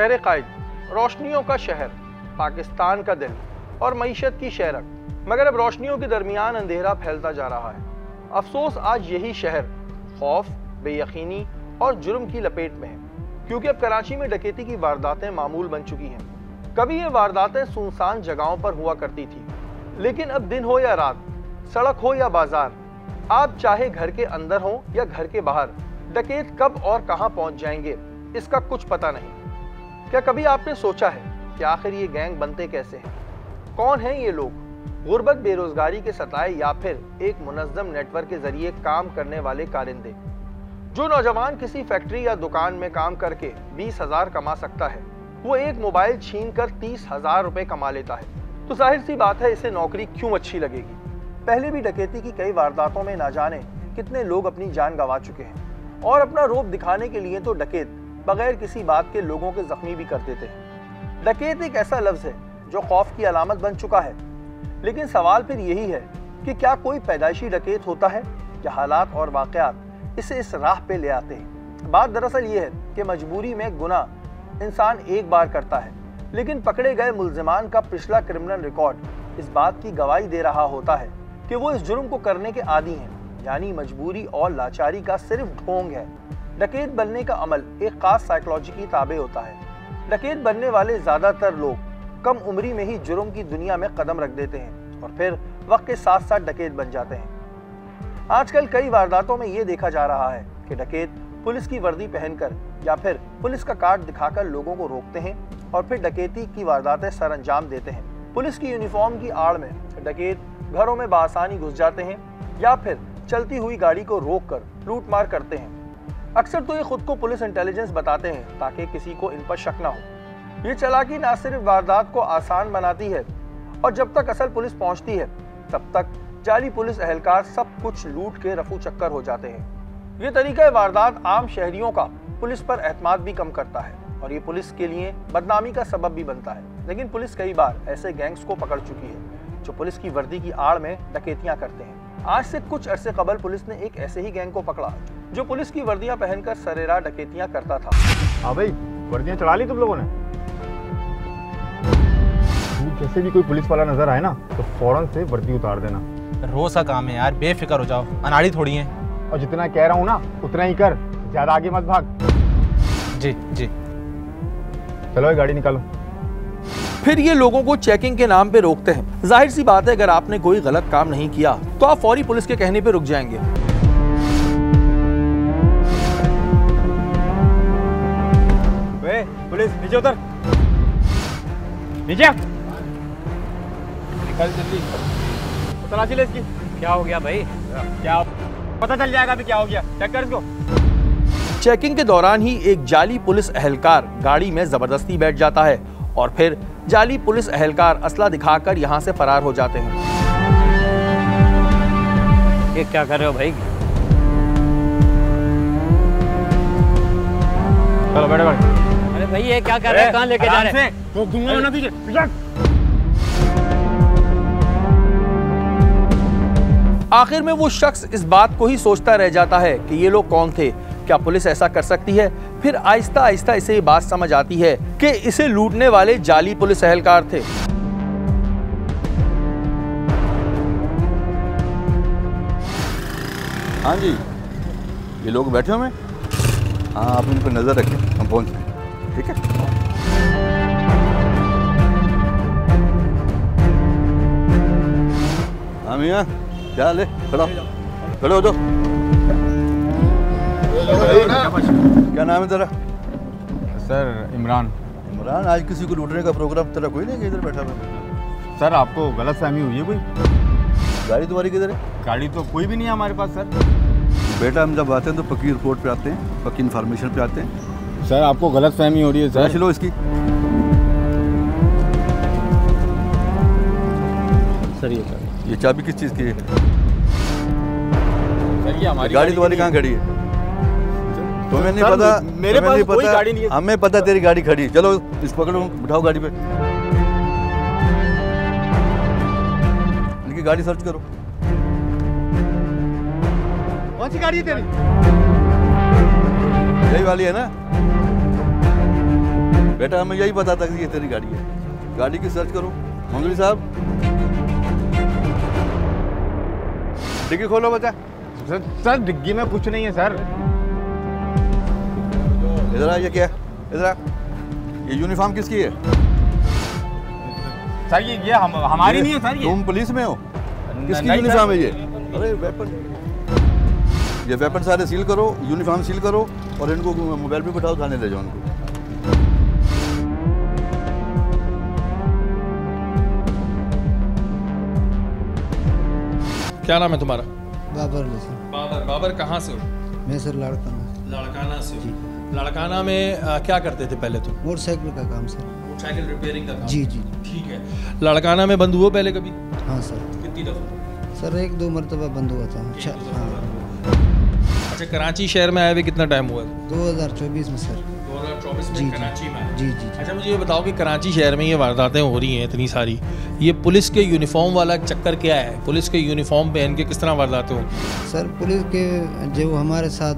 ज़ेर क़ायद रोशनियों का शहर, पाकिस्तान का दिल और मईशत की शहरक, मगर अब रोशनियों के दरमियान अंधेरा फैलता जा रहा है। अफसोस आज यही शहर खौफ, बेयकीनी और जुर्म की लपेट में है, क्योंकि अब कराची में डकैती की वारदातें मामूल बन चुकी हैं। कभी ये वारदातें सुनसान जगहों पर हुआ करती थी, लेकिन अब दिन हो या रात, सड़क हो या बाजार, आप चाहे घर के अंदर हो या घर के बाहर, डकैत कब और कहां पहुंच जाएंगे इसका कुछ पता नहीं। क्या कभी आपने सोचा है कि आखिर ये गैंग बनते कैसे हैं? कौन हैं ये लोग? गुर्बत, बेरोजगारी के सताए या फिर एक मुनज़्ज़म नेटवर्क के जरिए काम करने वाले कारिंदे? जो नौजवान किसी फैक्ट्री या दुकान में काम करके 20,000 कमा सकता है, वो एक मोबाइल छीन कर 30,000 रुपए कमा लेता है, तो जाहिर सी बात है इसे नौकरी क्यों अच्छी लगेगी। पहले भी डकैती की कई वारदातों में ना जाने कितने लोग अपनी जान गंवा चुके हैं, और अपना रोब दिखाने के लिए तो डकैत बगैर किसी बात के लोगों के जख्मी भी कर देते हैं। डकैत एक ऐसा लफ्ज है जो खौफ की अलामत बन चुका है, लेकिन सवाल फिर यही है कि क्या कोई पैदाइशी डकैत होता है या हालात और वाक़यात इसे इस राह पे ले आते हैं। बात दरअसल ये है कि मजबूरी में गुनाह इंसान एक बार करता है, लेकिन पकड़े गए मुल्जिमान का पिछला क्रिमिनल रिकॉर्ड इस बात की गवाही दे रहा होता है कि वो इस जुर्म को करने के आदी हैं, यानी मजबूरी और लाचारी का सिर्फ ढोंग है। डकैत बनने का अमल एक खास साइकोलॉजी की ताबे होता है। डकैत बनने वाले ज्यादातर लोग कम उम्री में ही जुर्म की दुनिया में कदम रख देते हैं और फिर वक्त के साथ साथ डकैत बन जाते हैं। आजकल कई वारदातों में ये देखा जा रहा है कि डकैत पुलिस की वर्दी पहनकर या फिर पुलिस का कार्ड दिखाकर लोगों को रोकते हैं और फिर डकैती की वारदातें सर अंजाम देते हैं। पुलिस की यूनिफॉर्म की आड़ में डकैत घरों में बासानी घुस जाते हैं या फिर चलती हुई गाड़ी को रोककर लूटमार करते हैं। अक्सर तो ये खुद को पुलिस इंटेलिजेंस बताते हैं ताकि किसी को इन पर शक ना हो। ये चालाकी ना सिर्फ वारदात को आसान बनाती है, और जब तक असल पुलिस पहुंचती है तब तक जाली पुलिस एहलकार सब कुछ लूट के रफू चक्कर हो जाते हैं। ये तरीका वारदात आम शहरियों का पुलिस पर एतमाद भी कम करता है और ये पुलिस के लिए बदनामी का सबब भी बनता है। लेकिन पुलिस कई बार ऐसे गैंग्स को पकड़ चुकी है जो पुलिस की वर्दी की आड़ में डकैतियां करते हैं। आज से कुछ अरसे कबल पुलिस ने एक ऐसे ही गैंग को पकड़ा जो पुलिस की वर्दियां पहनकर सरेराह डकैतियां करता था। हाँ भाई, वर्दियां चढ़ा ली तुम लोगों ने? जैसे भी कोई पुलिस वाला नजर आए ना तो फौरन से वर्दी उतार देना। रोज का काम है यार, बेफिक्र हो जाओ, अनाड़ी थोड़ी है। और जितना कह रहा हूँ ना उतना ही कर, ज्यादा आगे मत भाग। जी जी। चलो गाड़ी निकालो। फिर ये लोगों को चेकिंग के नाम पे रोकते हैं। जाहिर सी बात है अगर आपने कोई गलत काम नहीं किया तो आप फौरी पुलिस के कहने पे रुक जाएंगे। वे पुलिस, नीचे उतर, नीचे निकल जल्दी। तलाशी ले इसकी। क्या हो गया भाई? क्या पता चल जाएगा अभी क्या हो गया, चेक कर इसको। चेकिंग के दौरान ही एक जाली पुलिस एहलकार गाड़ी में जबरदस्ती बैठ जाता है और फिर जाली पुलिस एहलकार असला दिखाकर यहाँ से फरार हो जाते हैं। ये क्या कर रहे हो भाई? चलो बैठो बैठो। अरे भाई ये क्या कर रहे हैं? कहाँ लेके जा रहे हैं? तो दूंगा ना पीछे। आखिर में वो शख्स इस बात को ही सोचता रह जाता है कि ये लोग कौन थे, क्या पुलिस ऐसा कर सकती है? फिर आहिस्ता आहिस्ता इसे ये बात समझ आती है कि इसे लूटने वाले जाली पुलिस एहलकार थे। हाँ जी, ये लोग बैठे हुए हैं। हाँ, आप इन पर नजर रखें, हम पहुंच गए। ठीक है। हाँ मियाँ, क्या हाल है? खड़े हो जाओ। क्या नाम है तेरा? सर इमरान। इमरान, आज किसी को लूटने का प्रोग्राम तेरा कोई नहीं? इधर बैठा हुआ। सर आपको गलतफहमी हुई है कोई? गाड़ी तुम्हारी किधर है? गाड़ी तो कोई भी नहीं है हमारे पास सर। बेटा, हम जब आते हैं तो पक्की रिपोर्ट पे आते हैं, पक्की इन्फॉर्मेशन पे आते हैं। सर आपको गलतफहमी हो रही है सर। चलो इसकी। सर ये चाबी किस चीज़ की है? सर ये हमारी गाड़ी तुम्हारी कहाँ खड़ी है? तुम्हें नहीं पता? मेरे पास कोई गाड़ी नहीं है। हमें पता तेरी गाड़ी खड़ी है। चलो इस पकड़ो, बिठाओ गाड़ी पे। इनकी गाड़ी सर्च करो। कौन सी गाड़ी है तेरी? यही वाली है ना? बेटा हमें यही पता था कि ये तेरी गाड़ी है। गाड़ी की सर्च करो। मंगली साहब डिग्गी खोलो बच्चा। सर डिग्गी में कुछ नहीं है सर। इधर आ, ये क्या है? इधर आ। ये यूनिफॉर्म किसकी है? सर ये हमारी नहीं है सर। तुम पुलिस में हो? किसकी यूनिफॉर्म है ये? अरे वेपन, ये वेपन सारे सील करो, यूनिफॉर्म सील करो और इनको मोबाइल पे बिठाओ, थाने ले जाओ इनको। क्या नाम है तुम्हारा? बाबर सर। बाबर कहाँ से हो? मैं सर लाड़काना। लाड़काना से हो? लाड़काना में क्या करते थे पहले तुम? मोटरसाइकिल का काम सर। मोटरसाइकिल रिपेयरिंग का काम? जी जी। ठीक है। लाड़काना में बंद हुआ पहले कभी? हाँ सर। कितनी दफा? सर 1-2 मरतबा बंद हुआ था। अच्छा हाँ। अच्छा, कराची शहर में आए हुए कितना टाइम हुआ? 2024 में सर। 2024 जी, में जी। कराची में? जी जी। अच्छा, मुझे ये बताओ कि कराची शहर में ये वारदातें हो रही हैं इतनी सारी, ये पुलिस के यूनिफॉर्म वाला चक्कर क्या है? पुलिस के यूनिफॉर्म पहन के किस तरह वारदातें होंगी? सर पुलिस के जो हमारे साथ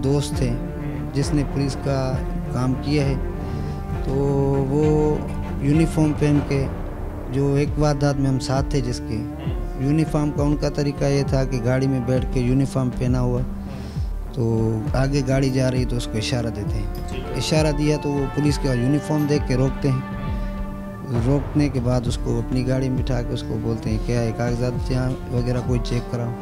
दोस्त थे जिसने पुलिस का काम किया है, तो वो यूनिफॉर्म पहन के, जो एक वारदात में हम साथ थे जिसके यूनिफॉर्म का उनका तरीका ये था कि गाड़ी में बैठ के यूनिफॉर्म पहना हुआ, तो आगे गाड़ी जा रही तो उसको इशारा देते हैं। इशारा दिया तो वो पुलिस का यूनिफॉर्म देख के रोकते हैं। रोकने के बाद उसको अपनी गाड़ी में बिठा के उसको बोलते हैं क्या है, कागजात यहाँ वगैरह कोई चेक कराओ,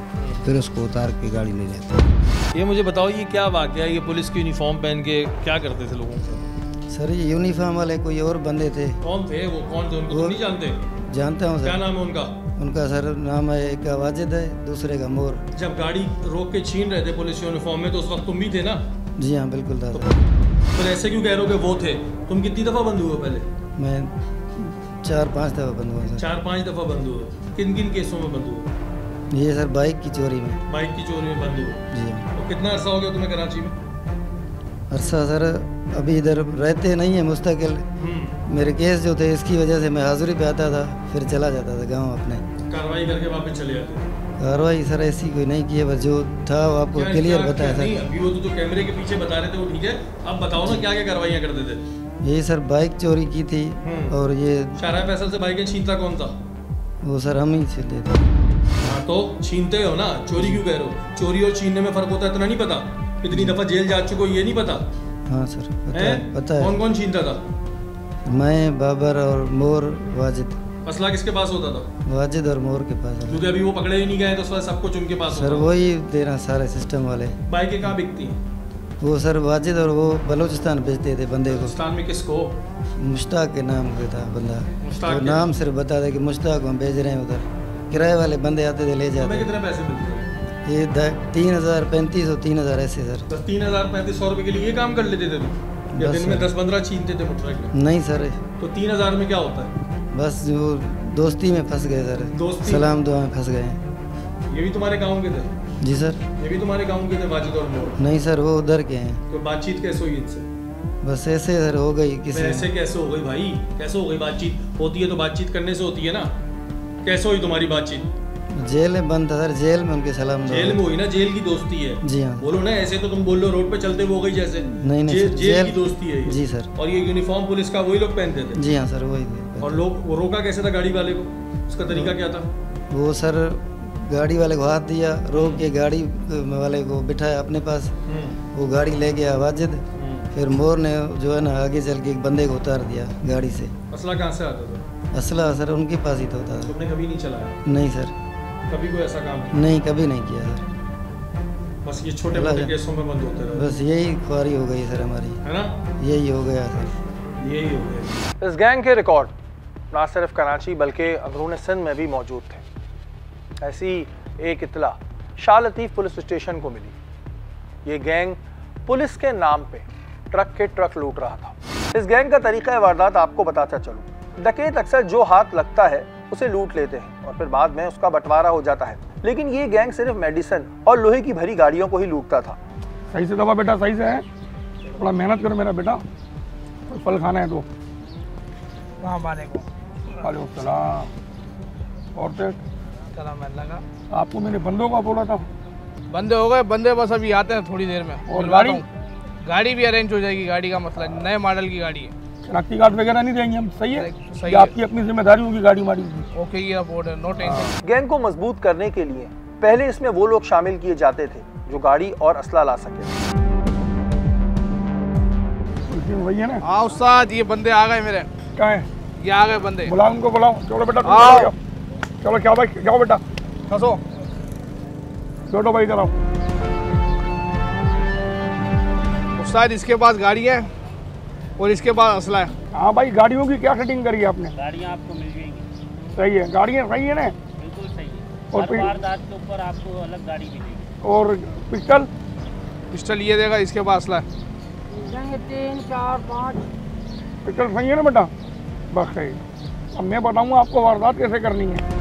फिर उसको उतार के गाड़ी ले जाते हैं। ये मुझे बताओ, ये क्या वाक़या है? ये पुलिस की यूनिफॉर्म पहन के क्या करते थे लोगों से? सर ये यूनिफॉर्म वाले कोई और बंदे थे। कौन थे वो? कौन थे? उनको तुम नहीं जानते? जानता हूँ क्या सर। नाम है उनका? उनका सर नाम है, एक का वाजिद है, दूसरे का मोर। जब गाड़ी रोक के छीन रहे थे पुलिस यूनिफॉर्म में, तो उस वक्त तुम भी थे ना? जी हाँ बिल्कुल था सर। फिर ऐसे क्यों कह रहे हो कि वो थे? तुम कितनी दफ़ा बंद हुए पहले? मैं 4-5 दफ़ा बंद हुआ सर। 4-5 दफ़ा बंद हुए। किन किन केसों में बंद हुए? ये सर बाइक की चोरी में। बाइक की चोरी में बंद हुए। जी हाँ। तो कितना अर्सा हो गया तुम्हें कराची में? अरसा सर अभी इधर रहते नहीं है मुस्तकिल। मेरे केस जो थे इसकी वजह से मैं हाजिरी पे आता था, फिर चला जाता था गांव अपने। कार्रवाई करके वापस चले जाते थे? कार्रवाई सर ऐसी कोई नहीं की है, बस जो था वो आपको क्या- क्लियर क्या- बताया क्या- नहीं, सर। अभी वो तो जो कैमरे के पीछे बता रहे थे वो ठीक है, अब बताओ ना क्या क्या कार्रवाइयाँ करते थे? यही सर बाइक चोरी की थी और ये शाहरा फैसल से बाइकें छीनता कौन था? वो सर हम ही छीनते थे। हाँ तो छीनते हो ना, चोरी क्यों कह रहे हो? चोरी और छीनने में फर्क होता है, इतना नहीं पता? कितनी दफ़ा जेल जा चुके हो ये नहीं पता? हाँ सर पता हैं? है, पता कौन है। कौन छीनता था? मैं, बाबर और मोर, वाजिद। असला किसके पास होता था? वाजिद और मोर के पास है। क्योंकि अभी वो पकड़े ही नहीं गए तो उस वक्त सब कुछ उनके पास सर होता वही दे रहा सारे सिस्टम वाले। था। बाइकें कहाँ बिकती हैं? वो सर वाजिद और वो बलूचिस्तान भेजते थे बंदे को। हिंदुस्तान में किसको? मुश्ताक के नाम पे था बंदा। मुश्ताक तो के- नाम सिर्फ बता दे कि मुश्ताक को हम भेज रहे हैं उधर। किराए वाले बंदे आते थे ले तुम्हें जाते। कितने पैसे मिलते थे? ये 3000, 3500, 3000 ऐसे सर। बस 3000-3500 रुपए के लिए ये काम कर लेते थे तुम? या बस दिन में सर। 10-15 छीनते थे मोटरसाइकिल? नहीं सर, तो 3000 में क्या होता है? बस वो दोस्ती में फंस गए सर। दोस्ती? सलाम दुआ में फंस गए। ये भी तुम्हारे गांव के थे? जी सर। ये भी तुम्हारे गांव के थे वाजिद और मोर? नहीं सर वो उधर के हैं। तो बातचीत कैसे हुई इनसे? बस ऐसे सर हो गई किसी। ऐसे कैसे हो गई भाई? कैसे हो गई बातचीत? होती है तो बातचीत करने से होती है ना। कैसे हुई तुम्हारी बातचीत? जेल में बंद था सर, जेल में उनके सलाम दुआ। जेल में हुई ना, जेल की दोस्ती है। जी हाँ। बोलो ना, ऐसे तो तुम बोल लो रोड पे चलते हुए हो गई जैसे। नहीं नहीं जेल, सर, जेल की दोस्ती है ये। जी सर। और ये यूनिफॉर्म पुलिस का वही लोग पहनते थे? जी हाँ सर वही। और लोग वो रोका कैसे था गाड़ी वाले को? उसका तरीका क्या था? वो सर गाड़ी वाले को हाथ दिया, रोक के गाड़ी वाले को बिठाया अपने पास। वो गाड़ी ले गया वाजिद, फिर मोर ने जो है ना आगे चल के एक बंदे को उतार दिया गाड़ी से। असला कहाँ से आता था? असला सर उनके पास ही तो होता था। तुमने कभी नहीं चलाया? नहीं सर, कभी कोई ऐसा काम नहीं? नहीं कभी नहीं किया सर। बस ये छोटे चला मोटे जा। केसों में बंद होते रहे, बस यही ख्वारी हो गई सर हमारी, है ना? यही हो गया सर। यही हो गया। इस गैंग के रिकॉर्ड ना सिर्फ कराची बल्कि अंदरून सिंध में भी मौजूद थे। ऐसी एक इत्तला शाह लतीफ़ पुलिस स्टेशन को मिली। ये गैंग पुलिस के नाम पे ट्रक के ट्रक लूट रहा था। इस गैंग का तरीका वारदात आपको बताता चलूं। डकैत अक्सर जो हाथ लगता है उसे लूट लेते हैं और फिर बाद में उसका बंटवारा हो जाता है, लेकिन ये गैंग सिर्फ मेडिसिन और लोहे की भरी गाड़ियों को ही लूटता था। सही से दबा बेटा, सही से है, थोड़ा मेहनत करो मेरा बेटा, फल खाना है तो। वालेकुम सलाम। और लगा आपको मैंने बंदों का बोला था। बंदे हो गए, बंदे बस अभी आते हैं थोड़ी देर में। और मिलवाता गाड़ी? हूँ। गाड़ी भी अरेंज हो जाएगी, गाड़ी का मसला नहीं, नए मॉडल की गाड़ी है। शनाख्ती कार्ड वगैरह नहीं देंगे हम, सही है? सही ये आपकी अपनी जिम्मेदारी होगी गाड़ी माड़ी की। ओके, ये अफोर्ड है, नो टेंशन। गैंग को मजबूत करने के लिए पहले इसमें वो लोग शामिल किए जाते थे जो गाड़ी और असला ला सके। वही है ना? हाँ उस्ताद, ये बंदे आ गए मेरे। क्या है? ये आ गए बंदे। बुलाओ उनको, बुलाओ। चलो बेटा, आओ। चलो क्या भाई, क्या बेटा, फंसो। बैठो भाई, इधर आओ। उस्ताद इसके पास गाड़ी है और इसके पास असला है। हाँ भाई, गाड़ियों की क्या सेटिंग करी है आपने? गाड़ियाँ आपको मिल जाएंगी। सही है, गाड़ियाँ सही है ना? बिल्कुल सही है। और हर वारदात के ऊपर आपको अलग गाड़ी मिलेगी। और पिस्टल? पिस्टल ये देगा, इसके पास असला है। 3 4 5 पिस्टल सही है ना बेटा? बस सही। अब मैं बताऊँगा आपको वारदात कैसे करनी है।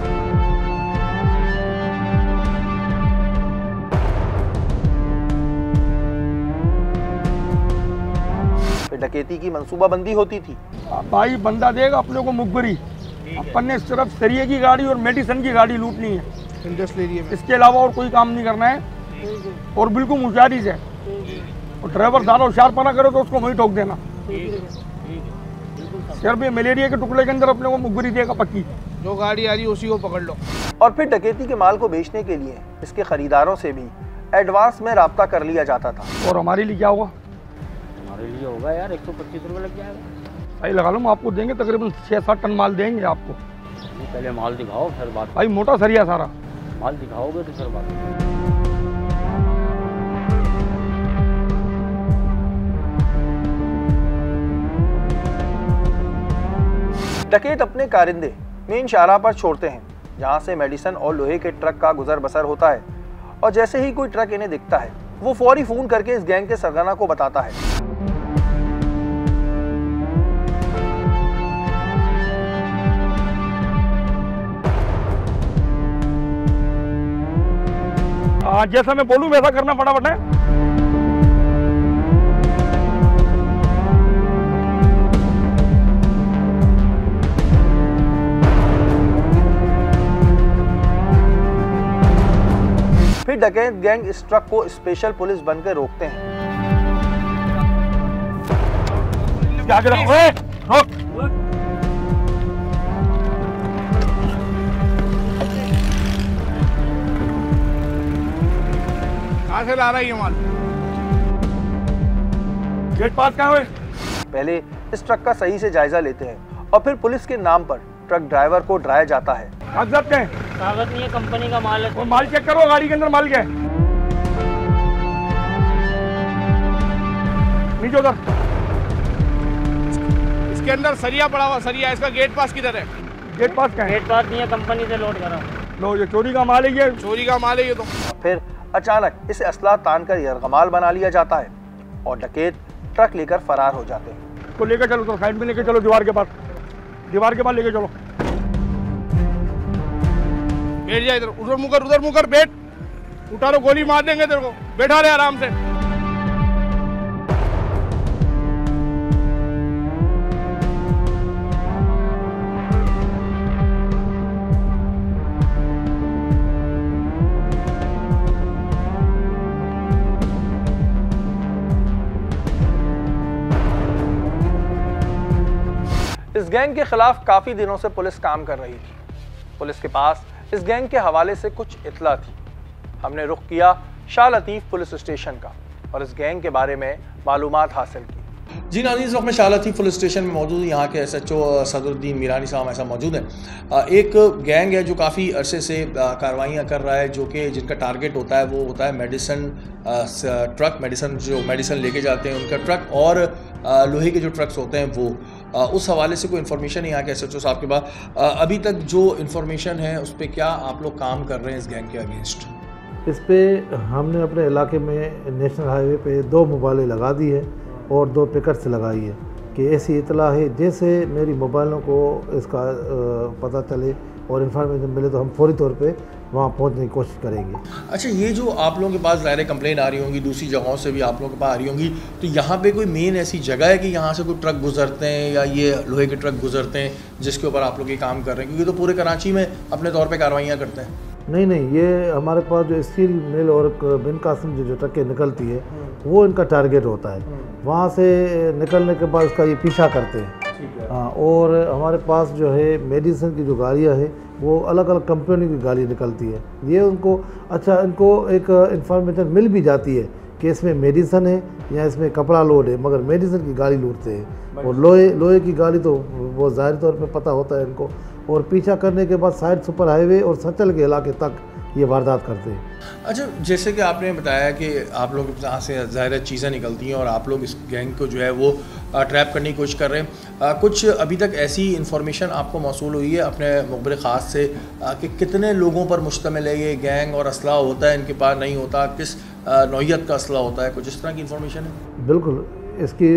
डकैती की मंसूबाबंदी होती थी। भाई बंदा देगा अपने को मुखबरी, अपन ने सिर्फ सरिये की गाड़ी और मेडिसिन की गाड़ी लूटनी है, इंडस्ट्री में। इसके अलावा और कोई काम नहीं करना है। और बिल्कुल होशियारी से, और ड्राइवर ज़्यादा होशियारपना करे तो उसको वहीं ठोक देना। सिर्फ ये मलेरिया के टुकड़े के अंदर अपने को मुखबरी देगा पक्की। जो गाड़ी आ रही है उसी को पकड़ लो। और फिर डकैती के माल को बेचने के लिए इसके खरीदारों से भी एडवांस में राब्ता कर लिया जाता था। और हमारे लिए क्या होगा? हमारे लिए होगा यार 125 रुपये लग जाएगा। सही लगा लो, हम आपको देंगे तकरीबन 6-7 टन माल देंगे आपको। पहले माल दिखाओ फिर बात। भाई मोटा सरिया सारा माल दिखाओगे तो फिर बात। डकैत अपने कारिंदे मेन शाहराह पर छोड़ते हैं जहां से मेडिसिन और लोहे के ट्रक का गुजर बसर होता है, और जैसे ही कोई ट्रक इन्हें दिखता है वो फौरी फोन करके इस गैंग के सरगना को बताता है। जैसा मैं बोलूं वैसा करना फटाफट है। फिर डकैत गैंग इस ट्रक को स्पेशल पुलिस बनकर रोकते हैं। क्या कर रहा है? रोक। कहाँ से ला रहा है ये माल? गेट पास कहाँ है? पहले इस ट्रक का सही से जायजा लेते हैं और फिर पुलिस के नाम पर ट्रक ड्राइवर को डराया जाता है। कागजात क्या है? कागज नहीं है, कंपनी का माल है। वो माल चेक करो, गाड़ी के अंदर माल क्या है? नीचे उधर। इसके अंदर सरिया पड़ा हुआ, सरिया। इसका गेट पास किधर है? गेट पास क्या है? गेट पास नहीं है, कंपनी से लोड करा। लो, ये चोरी का माल है। ये चोरी का माल है ये तो। फिर अचानक इसे असला तान कर यरगमाल बना लिया जाता है और डकैत ट्रक लेकर फरार हो जाते हैं। को लेकर चलो, तो साइड में लेकर चलो, दीवार के पास। दीवार के पास लेके चलो। बैठ जा इधर, उधर मुँह कर बैठ। उठा लो, गोली मार देंगे तेरे को। बैठा रहे आराम से। इस गैंग के खिलाफ काफी दिनों से पुलिस काम कर रही थी। पुलिस के पास इस गैंग के हवाले से कुछ इतला थी। हमने रुख किया शाह लतीफ़ पुलिस स्टेशन का और इस गैंग के बारे में मालूमात हासिल की। जी नाज़रीन, इस वक्त मैं शाह लतीफ़ पुलिस स्टेशन में मौजूद हूँ। यहाँ के SHO सदरुद्दीन मीरानी साहब ऐसा मौजूद हैं। एक गैंग है जो काफ़ी अरसे से कार्रवाइयाँ कर रहा है, जो कि जिनका टारगेट होता है वो होता है मेडिसिन ट्रक, मेडिसिन लेके जाते हैं उनका ट्रक, और लोहे के जो ट्रक्स होते हैं वो। उस हवाले से कोई इन्फॉर्मेशन है यहाँ के SHO साहब के पास? अभी तक जो इन्फॉर्मेशन है उस पर क्या आप लोग काम कर रहे हैं इस गैंग के अगेंस्ट? इस पे हमने अपने इलाके में नेशनल हाईवे पे 2 मोबाइलें लगा दी है और 2 पिकर्स लगाई है कि ऐसी इतला है, जैसे मेरी मोबाइलों को इसका पता चले और इन्फॉर्मेशन मिले तो हम फौरी तौर पे वहाँ पहुँचने की कोशिश करेंगे। अच्छा, ये जो आप लोगों के पास ज़ाहिर कंप्लेन आ रही होंगी, दूसरी जगहों से भी आप लोगों के पास आ रही होंगी, तो यहाँ पे कोई मेन ऐसी जगह है कि यहाँ से कोई ट्रक गुजरते हैं या ये लोहे के ट्रक गुजरते हैं जिसके ऊपर आप लोग ये काम कर रहे हैं? क्योंकि तो पूरे कराची में अपने तौर पर कार्रवाइयाँ करते हैं। नहीं नहीं, ये हमारे पास जो स्टील मिल और बिन कासिम जो ट्रकें निकलती है वो इनका टारगेट होता है। वहाँ से निकलने के बाद इसका ये पीछा करते हैं। हाँ, और हमारे पास जो है मेडिसिन की जो गाड़ियाँ हैं वो अलग अलग कंपनी की गाड़ी निकलती है। ये उनको अच्छा इनको एक इंफॉर्मेशन मिल भी जाती है कि इसमें मेडिसिन है या इसमें कपड़ा लोड है, मगर मेडिसिन की गाड़ी लूटते हैं। और लोहे की गाड़ी तो वो ज़ाहिर तौर पे पता होता है इनको, और पीछा करने के बाद साइड सुपर हाईवे और सचल के इलाके तक ये वारदात करते हैं। अच्छा, जैसे कि आपने बताया कि आप लोग जहाँ से ज़ाहिर चीज़ें निकलती हैं और आप लोग इस गैंग को जो है वो ट्रैप करने की कोशिश कर रहे हैं, कुछ अभी तक ऐसी इन्फॉर्मेशन आपको मौसूल हुई है अपने मुखबिर ख़ास से कि कितने लोगों पर मुश्तमिल है ये गैंग और असला होता है इनके पास, नहीं होता, किस नौइयत का असला होता है, कुछ इस तरह की इन्फॉर्मेशन है? बिल्कुल, इसकी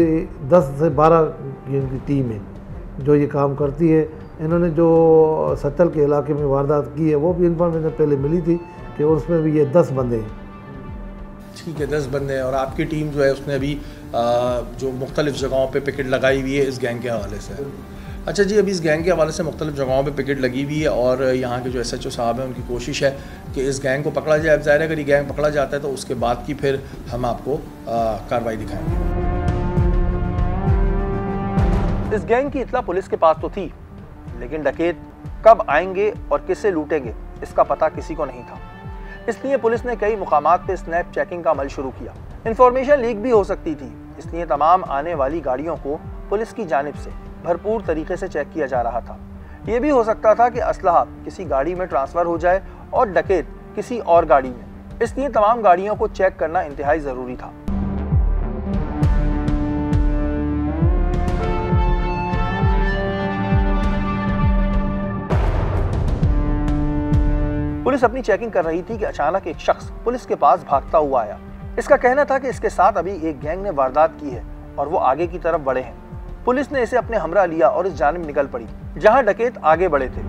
10 से 12 की टीम है जो ये काम करती है। इन्होंने जो सत्तल के इलाके में वारदात की है वो भी इन्फॉर्मेशन पहले मिली थी कि उसमें भी ये 10 बंदे हैं। ठीक है, 10 बंदे हैं। और आपकी टीम जो है उसने अभी जो मुख्तलिफ़ जगहों पे पिकेट लगाई हुई है इस गैंग के हवाले से। अच्छा जी, अभी इस गैंग के हवाले से मुख्तलिफ़ जगहों पे पिकेट लगी हुई है और यहाँ के जो SHO साहब हैं उनकी कोशिश है कि इस गैंग को पकड़ा जाए। अब ज़ाहिर है अगर ये गैंग पकड़ा जाता है तो उसके बाद की फिर हम आपको कार्रवाई दिखाएंगे। इस गैंग की इत्तला पुलिस के पास तो थी, लेकिन डकैत कब आएंगे और किससे लूटेंगे इसका पता किसी को नहीं था। इसलिए पुलिस ने कई मुकामात पे स्नैप चेकिंग का अमल शुरू किया। इंफॉर्मेशन लीक भी हो सकती थी, इसलिए तमाम आने वाली गाड़ियों को पुलिस की जानिब से भरपूर तरीके से चेक किया जा रहा था। ये भी हो सकता था कि असलहा किसी गाड़ी में ट्रांसफ़र हो जाए और डकैत किसी और गाड़ी में, इसलिए तमाम गाड़ियों को चेक करना इंतहाई ज़रूरी था। पुलिस अपनी चेकिंग कर रही थी कि अचानक एक शख्स पुलिस के पास भागता हुआ आया। इसका कहना था कि इसके साथ अभी एक गैंग ने वारदात की है और वो आगे की तरफ बढ़े हैं। पुलिस ने इसे अपने हमरा लिया और इस जानिब निकल पड़ी जहां डकैत आगे बढ़े थे।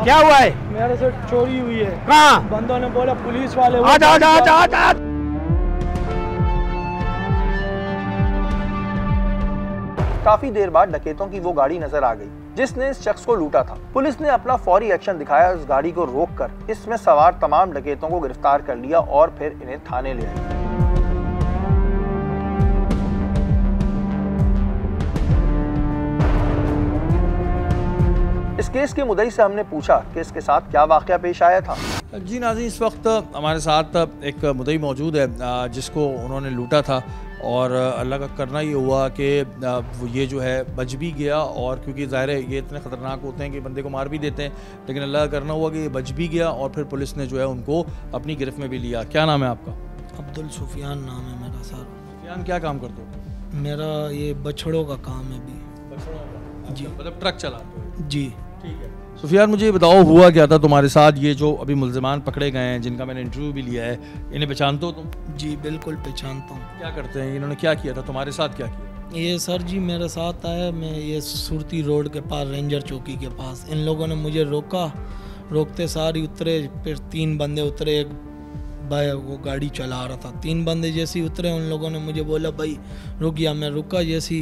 क्या हुआ है? मेरे से चोरी हुई है। कहाँ? बंदों ने बोला पुलिस वाले। आ। काफी देर बाद डकैतों की वो गाड़ी नजर आ गई जिसने इस शख्स को लूटा था। पुलिस ने अपना फौरी एक्शन दिखाया, उस गाड़ी को रोककर इसमें सवार तमाम डकैतों को गिरफ्तार कर लिया और फिर इन्हें थाने ले आए। इस केस के मुद्दई से हमने पूछा कि इसके साथ क्या वाकया पेश आया था। जी नाज़रीन, इस वक्त हमारे साथ एक मुद्दई मौजूद है जिसको उन्होंने लूटा था और अल्लाह का करना ये हुआ कि ये जो है बच भी गया, और क्योंकि ज़ाहिर है ये इतने ख़तरनाक होते हैं कि बंदे को मार भी देते हैं, लेकिन अल्लाह का करना हुआ कि ये बच भी गया और फिर पुलिस ने जो है उनको अपनी गिरफ्त में भी लिया। क्या नाम है आपका? अब्दुल सुफियान नाम है मेरा सर। सुफियान, क्या काम करते हो? मेरा ये बछड़ों का काम है भी। बछड़ों का? जी। मतलब ट्रक चलाते हो? जी। ठीक है। सुफियान, मुझे बताओ हुआ क्या था तुम्हारे साथ? ये जो अभी मुल्ज़िमान पकड़े गए हैं जिनका मैंने इंटरव्यू भी लिया है, इन्हें पहचानते हो तुम? जी बिल्कुल पहचानता हूँ। क्या करते हैं इन्होंने, क्या किया था तुम्हारे साथ, क्या किया? ये सर जी मेरे साथ आया, मैं ये सुरती रोड के पास रेंजर चौकी के पास, इन लोगों ने मुझे रोका, रोकते सारी उतरे, फिर 3 बंदे उतरे, एक भाई वो गाड़ी चला रहा था, 3 बंदे जैसे उतरे उन लोगों ने मुझे बोला भाई रुक गया, मैं रुका जैसी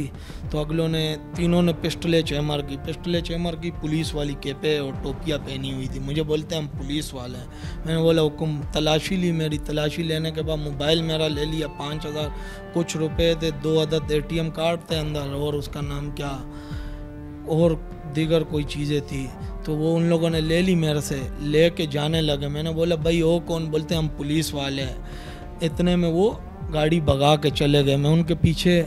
तो अगलों ने तीनों ने पिस्टलें चेमर की, पुलिस वाली कैपे और टोपियाँ पहनी हुई थी। मुझे बोलते हैं हम पुलिस वाले हैं। मैंने बोला हुक्म, तलाशी ली, मेरी तलाशी लेने के बाद मोबाइल मेरा ले लिया, 5000 कुछ रुपए थे, 2 अदद ATM कार्ड थे अंदर और उसका नाम क्या और दीगर कोई चीज़ें थी, तो वो उन लोगों ने ले ली मेरे से, ले के जाने लगे। मैंने बोला भाई वो कौन? बोलते हम पुलिस वाले हैं। इतने में वो गाड़ी भगा के चले गए। मैं उनके पीछे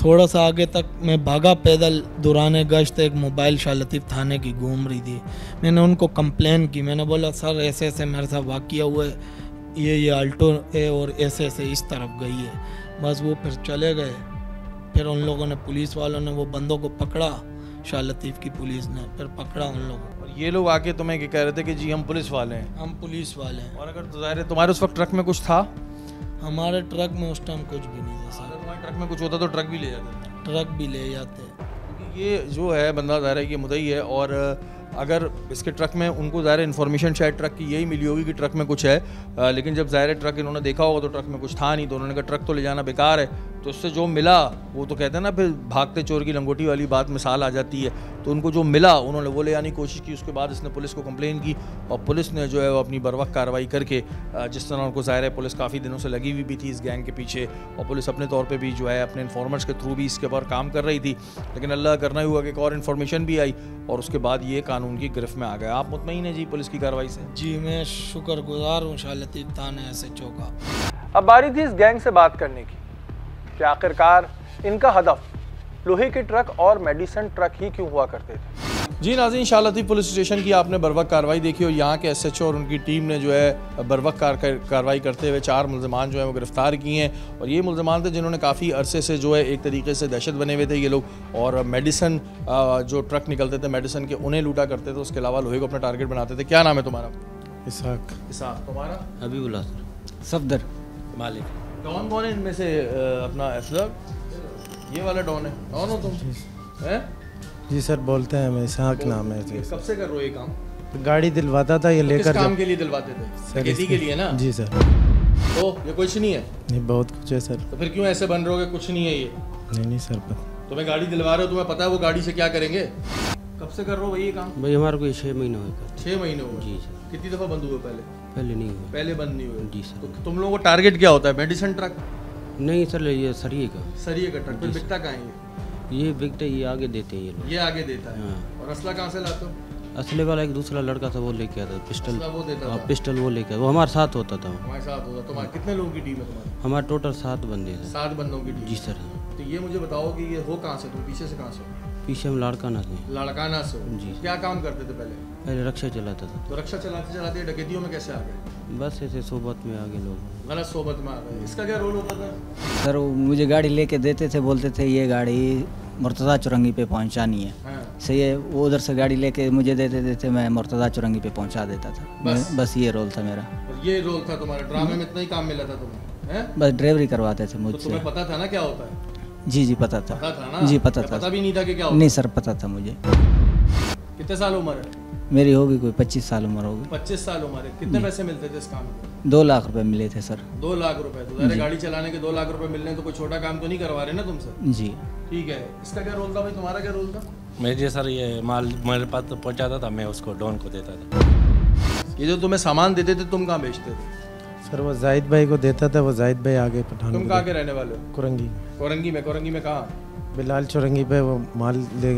थोड़ा सा आगे तक मैं भागा पैदल, दौरान गश्त एक मोबाइल शाह लतीफ़ थाने की घूम रही थी। मैंने उनको कंप्लेन की, मैंने बोला सर ऐसे ऐसे मेरे साथ वाक़या हुआ है, ये आल्टो है और ऐसे ऐसे इस तरफ गई है। बस वो फिर चले गए। फिर उन लोगों ने, पुलिस वालों ने वो बंदों को पकड़ा, शाह लतीफ़ की पुलिस ने फिर पकड़ा उन लोगों को। और ये लोग आके तुम्हें क्या कह रहे थे कि जी हम पुलिस वाले हैं? हम पुलिस वाले हैं। और अगर ज़ाहिर तुम्हारे उस वक्त ट्रक में कुछ था? हमारे ट्रक में उस टाइम कुछ भी नहीं था सर। अगर तुम्हारे ट्रक में कुछ होता तो ट्रक भी ले जाते? ट्रक भी ले जाते। क्योंकि ये जो है बंदा ज़ाहिर है कि मुद्दई है और अगर इसके ट्रक में उनको ज़ाहिर इन्फॉर्मेशन शायद ट्रक की यही मिली होगी कि ट्रक में कुछ है, लेकिन जब ज़ाहिर ट्रक इन्होंने देखा होगा तो ट्रक में कुछ था नहीं, तो उन्होंने कहा ट्रक तो ले जाना बेकार है। तो उससे जो मिला वो तो कहते हैं ना फिर भागते चोर की लंगोटी वाली बात मिसाल आ जाती है। तो उनको जो मिला उन्होंने वो ले आने की कोशिश की। उसके बाद इसने पुलिस को कंप्लेन की और पुलिस ने जो है वो अपनी बरवक्त कार्रवाई करके, जिस तरह उनको ज़ाहिर है पुलिस काफ़ी दिनों से लगी हुई भी थी इस गैंग के पीछे, और पुलिस अपने तौर पे भी जो है अपने इन्फॉर्मर्स के थ्रू भी इसके ऊपर काम कर रही थी, लेकिन अल्लाह करना ही हुआ कि एक और इन्फॉर्मेशन भी आई और उसके बाद ये कानून की गिरफ्त में आ गया। आप मुतमईन हैं जी पुलिस की कार्रवाई से? जी मैं शुक्रगुजार हूँ शाह लतीफ़ थाना SHO का। अब बारी थी इस गैंग से बात करने की कि आखिरकार इनका हदफ लोहे के ट्रक और मेडिसिन ट्रक ही क्यों हुआ करते थे। जी नाज़रीन, शाह लतीफ़ पुलिस स्टेशन की आपने बरवक्त कार्रवाई देखी और यहाँ के SHO और उनकी टीम ने जो है बरवक्त कार्रवाई करते हुए 4 मुल्ज़िमान जो है वो गिरफ़्तार किए हैं। और ये मुल्ज़िमान थे जिन्होंने काफ़ी अरसे से जो है एक तरीके से दहशत बने हुए थे ये लोग, और मेडिसिन जो ट्रक निकलते थे मेडिसिन के उन्हें लूटा करते थे, उसके अलावा लोहे को अपना टारगेट बनाते थे। क्या नाम है तुम्हारा? इसाक। इसाक। तुम्हारा? हबीबुल्लाह सर। सफदर। मालिक। डॉन कौन है इनमें से? अपना असलग ये वाला डॉन है? डॉन हो तुम? हैं? जी सर बोलते हैं, मैं इसाक नाम है। कब से कर रहे हो ये काम? गाड़ी दिलवाता था ये लेकर। किस काम के लिए दिलवाते थे? खेती के लिए ना? जी सर। तो ये कुछ नहीं है? नहीं बहुत कुछ है सर। तो फिर क्यों ऐसे बन रहे हो कि कुछ नहीं है ये? नहीं सर तुम्हें गाड़ी दिलवा रहे हो, तुम्हें पता है वो गाड़ी से क्या करेंगे? कब से कर रहे हो भाई ये काम? भाई हमारे को 6 महीने हुए। 6 महीने हुए? जी सर। कितनी दफ़ा बंद हुए पहले? पहले नहीं हुए। पहले बंद नहीं हुए? जी सर। तो तुम लोगों को टारगेट क्या होता है? Medicine truck? नहीं सर, ये सरिये का। सरिये का ट्रक। फिर बिकता कहाँ है ये? बिकता ये आगे देते हैं ये लोग। ये आगे देता है। हाँ। और असला कहाँ से लाते हो? असले वाला एक दूसरा लड़का था वो लेके आता, पिस्टल वो देता था? पिस्टल वो लेके, वो हमारे साथ होता था। हमारे साथ होता। तुम्हारे कितने लोगों की टीम है तुम्हारी? हमारे टोटल 7 बंदे थे। 7 बंदों की टीम? जी सर। तो ये मुझे बताओ कि ये हो कहाँ से, तुम पीछे से कहाँ से? पीछे हम लाड़काना थे। लाड़काना से? जी। क्या काम करते थे पहले? पहले रक्षा चलाता था। तो रक्षा चलाते चलाते डकैतियों में कैसे आ गए? बस ऐसे सोबत में आ गए लोग। गलत सोबत में आ गए। इसका क्या रोल होता था? सर वो मुझे गाड़ी लेके देते थे, बोलते थे ये गाड़ी मुर्तज़ा चुरंगी पे पहुंचानी है। हाँ। सही है, वो उधर से गाड़ी लेके मुझे दे देते थे, मैं मुर्तज़ा चुरंगी पे पहुंचा देता था। बस ये रोल था मेरा। ये रोल था तुम्हारा? ड्रामे में इतना ही काम मिला था तुम्हें? हैं? बस ड्राइवरी करवाते थे तो मुझसे। तुम्हें पता था ना क्या होता है? जी पता था। पता था ना? जी पता था। पता भी नहीं था कि क्या होता? नहीं सर पता था मुझे। कितने साल उम्र है? मेरी होगी कोई 25 साल उम्र होगी। 25 साल उम्र है। कितने पैसे मिलते थे इस काम में? 2 लाख रुपए मिले थे सर। 2 लाख रुपए? तो ज़ाहिर गाड़ी चलाने के 2 लाख रुपए मिलने तो कोई छोटा काम तो नहीं करवा रहे ना तुमसे? जी ठीक है। इसका क्या रोल था भाई? तुम्हारा क्या रोल था? मेरे सर ये माल मेरे पास तो पहुंचाता था, मैं उसको डॉन को देता था। ये जो तुम्हें सामान देते थे तुम कहाँ बेचते थे? सर वो जाहिद भाई को देता था, वो जाहिद भाई आगे पठान। तुम कहाँ के रहने वाले हो? कोरंगी। कोरंगी में? कोरंगी में कहाँ? बिलाल चौरंगी पे वो माल ले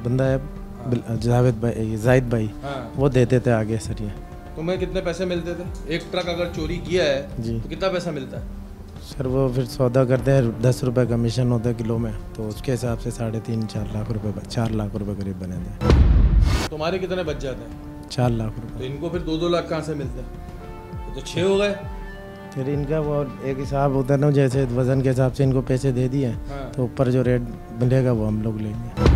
बंदा है जावेद भाई, जाहिद भाई। हाँ। वो देते थे आगे सर ये। तुम्हें कितने पैसे मिलते थे? एक ट्रक अगर चोरी किया है जी तो कितना पैसा मिलता है? सर वो फिर सौदा करते हैं, 10 रुपये कमीशन होता है किलो में, तो उसके हिसाब से 3.5-4 लाख रुपए, 4 लाख रुपए करीब बने थे। तुम्हारे कितने बच जाते हैं? 4 लाख तो रुपए। इनको फिर 2-2 लाख कहाँ से मिलते हैं? तो 6 हो गए। फिर इनका वो एक हिसाब होता है ना, जैसे वजन के हिसाब से इनको पैसे दे दिए। हाँ। तो ऊपर जो रेट मिलेगा वो हम लोग लेंगे।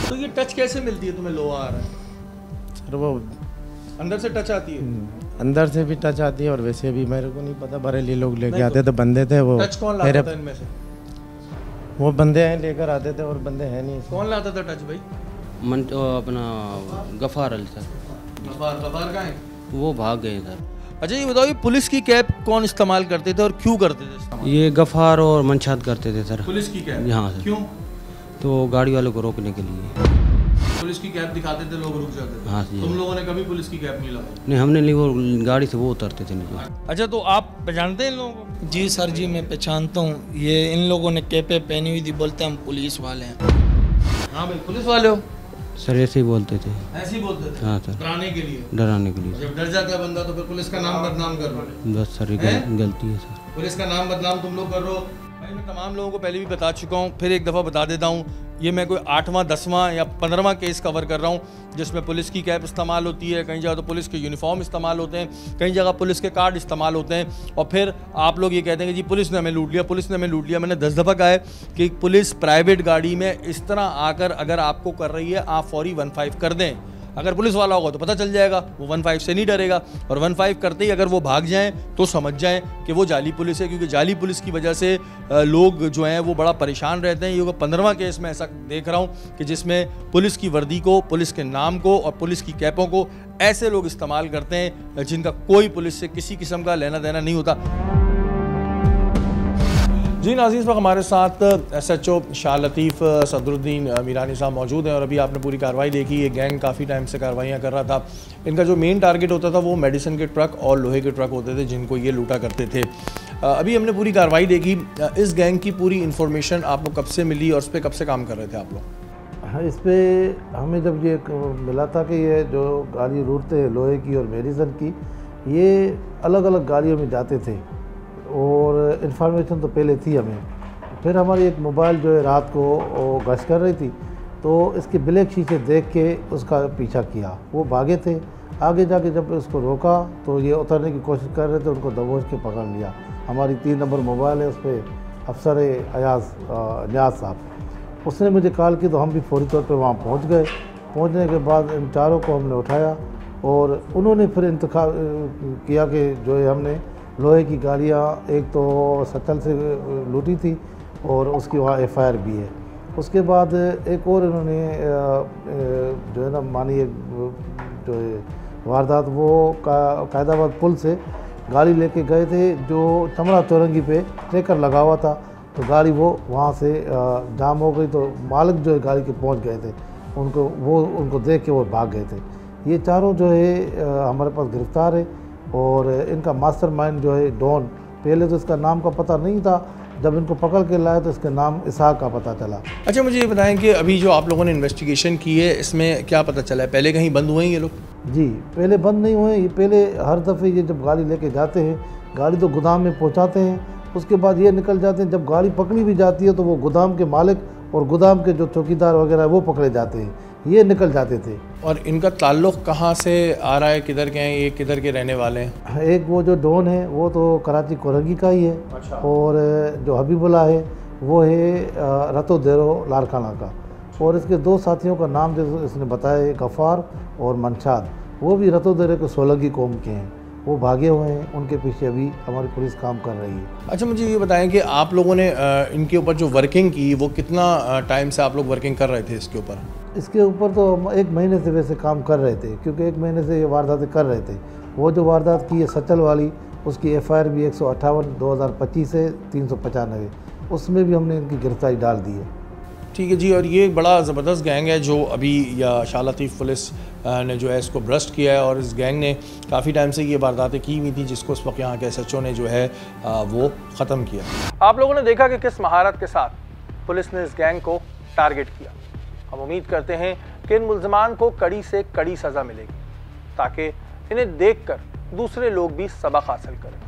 तो ये टच कैसे मिलती है तुम्हें? लोहा आ रहा है सर वो अंदर से टच आती है? अंदर से भी टच आती है और वैसे भी मेरे को नहीं पता, बरेली लोग लेके आते थे, बंदे थे वो। टच कौन लाता था इनमें से? वो बंदे हैं लेकर आते थे और बंदे हैं नहीं। कौन लाता था टच भाई? अपना गफ़ार अली सर। गफ़ार कहाँ है? वो भाग गए सर। अच्छा ये बताओ, ये पुलिस की कैब कौन इस्तेमाल करते थे और क्यों करते थे इस्तेमाल? ये गफ़ार और मंशात करते थे सर। पुलिस की कैब? हाँ सर। क्यों? तो गाड़ी वालों को रोकने के लिए। पुलिस की कैब दिखाते थे, लोग रुक जाते थे। हाँ जी। तुम लोगों ने कभी पुलिस की कैब नहीं लगाई? नहीं हमने नहीं, वो गाड़ी से वो उतरते थे नीचे। अच्छा तो आप पहचानते हैं इन लोगों को? जी सर जी मैं पहचानता हूँ। ये इन लोगों ने कैपे पहनी हुई थी, बोलते हम पुलिस वाले हैं। हाँ भाई पुलिस वाले हो? सर ऐसे ही बोलते थे। ऐसे ही बोलते थे? हाँ सर। डराने के लिए? डराने के लिए। जब डर जाता है बंदा तो फिर पुलिस का नाम बदनाम कर रहे हो? बस सर गलती है सर। पुलिस का नाम बदनाम तुम लोग कर रहे हो भाई। मैं तमाम लोगों को पहले भी बता चुका हूँ, फिर एक दफ़ा बता देता हूँ। ये मैं कोई 8वां 10वां या 15वां केस कवर कर रहा हूँ जिसमें पुलिस की कैब इस्तेमाल होती है, कई जगह तो पुलिस के यूनिफॉर्म इस्तेमाल होते हैं, कई जगह पुलिस के कार्ड इस्तेमाल होते हैं, और फिर आप लोग ये कहते हैं कि जी पुलिस ने हमें लूट लिया, पुलिस ने हमें लूट लिया। मैंने 10 दफ़ा कहा है कि पुलिस प्राइवेट गाड़ी में इस तरह आकर अगर आपको कर रही है, आप फौरी 15 कर दें। अगर पुलिस वाला होगा तो पता चल जाएगा, वो 15 से नहीं डरेगा, और 15 करते ही अगर वो भाग जाएं तो समझ जाएं कि वो जाली पुलिस है, क्योंकि जाली पुलिस की वजह से लोग जो हैं वो बड़ा परेशान रहते हैं। ये 15वां केस में ऐसा देख रहा हूँ कि जिसमें पुलिस की वर्दी को, पुलिस के नाम को और पुलिस की कैपों को ऐसे लोग इस्तेमाल करते हैं जिनका कोई पुलिस से किसी किस्म का लेना देना नहीं होता। जी नाज़रीन, इस वक्त हमारे साथ SHO शाह लतीफ़ सदरुद्दीन मीरानी साहब मौजूद हैं, और अभी आपने पूरी कार्रवाई देखी। ये गैंग काफ़ी टाइम से कार्रवाइयाँ कर रहा था। इनका जो मेन टारगेट होता था वो मेडिसिन के ट्रक और लोहे के ट्रक होते थे जिनको ये लूटा करते थे। अभी हमने पूरी कार्रवाई देखी। इस गैंग की पूरी इन्फॉर्मेशन आपको कब से मिली और उस पर कब से काम कर रहे थे आप लोग? हाँ, इस पर हमें जब ये मिला था कि ये जो गाड़ी लूटते हैं लोहे की और मेडिसिन की, ये अलग अलग गाड़ियों में जाते थे और इन्फॉर्मेशन तो पहले थी हमें। फिर हमारी एक मोबाइल जो है रात को गश्त कर रही थी, तो इसके ब्लैक शीशे देख के उसका पीछा किया। वो भागे थे। आगे जाके जब उसको रोका तो ये उतरने की कोशिश कर रहे थे, उनको दबोच के पकड़ लिया। हमारी 3 नंबर मोबाइल है, उस पर अफसर न्याज साहब, उसने मुझे कॉल की तो हम भी फौरी तौर पे वहाँ पहुँच गए। पहुँचने के बाद इन चारों को हमने उठाया और उन्होंने फिर इंतखाब किया कि जो है हमने लोहे की गाड़ियाँ एक तो सचल से लूटी थी और उसकी वहाँ FIR भी है। उसके बाद एक और इन्होंने जो है ना मानिए जो है वारदात, वो कायदाबाद पुल से गाड़ी लेके गए थे जो चमड़ा चौरंगी पे ट्रैकर लगा हुआ था, तो गाड़ी वो वहाँ से जाम हो गई, तो मालिक जो है गाड़ी के पहुँच गए थे, उनको देख के वो भाग गए थे। ये चारों जो है हमारे पास गिरफ्तार है और इनका मास्टरमाइंड जो है डॉन, पहले तो इसका नाम का पता नहीं था, जब इनको पकड़ के लाया तो इसका नाम इसहाक का पता चला। अच्छा, मुझे ये बताएं कि अभी जो आप लोगों ने इन्वेस्टिगेशन की है इसमें क्या पता चला है? पहले कहीं बंद हुए हैं ये लोग? जी, पहले बंद नहीं हुए। ये पहले हर दफ़े ये जब गाड़ी लेके जाते हैं, गाड़ी तो गोदाम में पहुँचाते हैं, उसके बाद ये निकल जाते हैं। जब गाड़ी पकड़ी भी जाती है तो वो गोदाम के मालिक और गोदाम के जो चौकीदार वगैरह वो पकड़े जाते हैं, ये निकल जाते थे। और इनका ताल्लुक़ कहाँ से आ रहा है, किधर के हैं ये, किधर के रहने वाले हैं? एक वो जो डॉन है वो तो कराची कोरंगी का ही है। अच्छा। और जो हबीबुल्ला है वो है रतो देरो लारकाना का, और इसके 2 साथियों का नाम जो इसने बताया गफ़ार और मनशाद, वो भी रतो देरो के सोलंगी कौम के हैं। वो भागे हुए हैं, उनके पीछे अभी हमारी पुलिस काम कर रही है। अच्छा, मुझे ये बताएं कि आप लोगों ने इनके ऊपर जो वर्किंग की, वो कितना टाइम से आप लोग वर्किंग कर रहे थे इसके ऊपर? इसके ऊपर तो हम 1 महीने से वैसे काम कर रहे थे, क्योंकि 1 महीने से ये वारदातें कर रहे थे। वो जो वारदात की है सचल वाली, उसकी FIR भी 158 2025 से 395, उसमें भी हमने इनकी गिरफ्तारी डाल दी है। ठीक है जी। और ये बड़ा ज़बरदस्त गैंग है जो अभी शाह लतीफ़ पुलिस ने जो है इसको ब्रस्ट किया है, और इस गैंग ने काफ़ी टाइम से ये वारदातें की हुई थी, जिसको इस वक्त यहाँ के SHO ने जो है वो ख़त्म किया। आप लोगों ने देखा कि किस महारत के साथ पुलिस ने इस गैंग को टारगेट किया। हम उम्मीद करते हैं कि इन मुल्ज़िमान को कड़ी से कड़ी सज़ा मिलेगी, ताकि इन्हें देखकर दूसरे लोग भी सबक हासिल करें।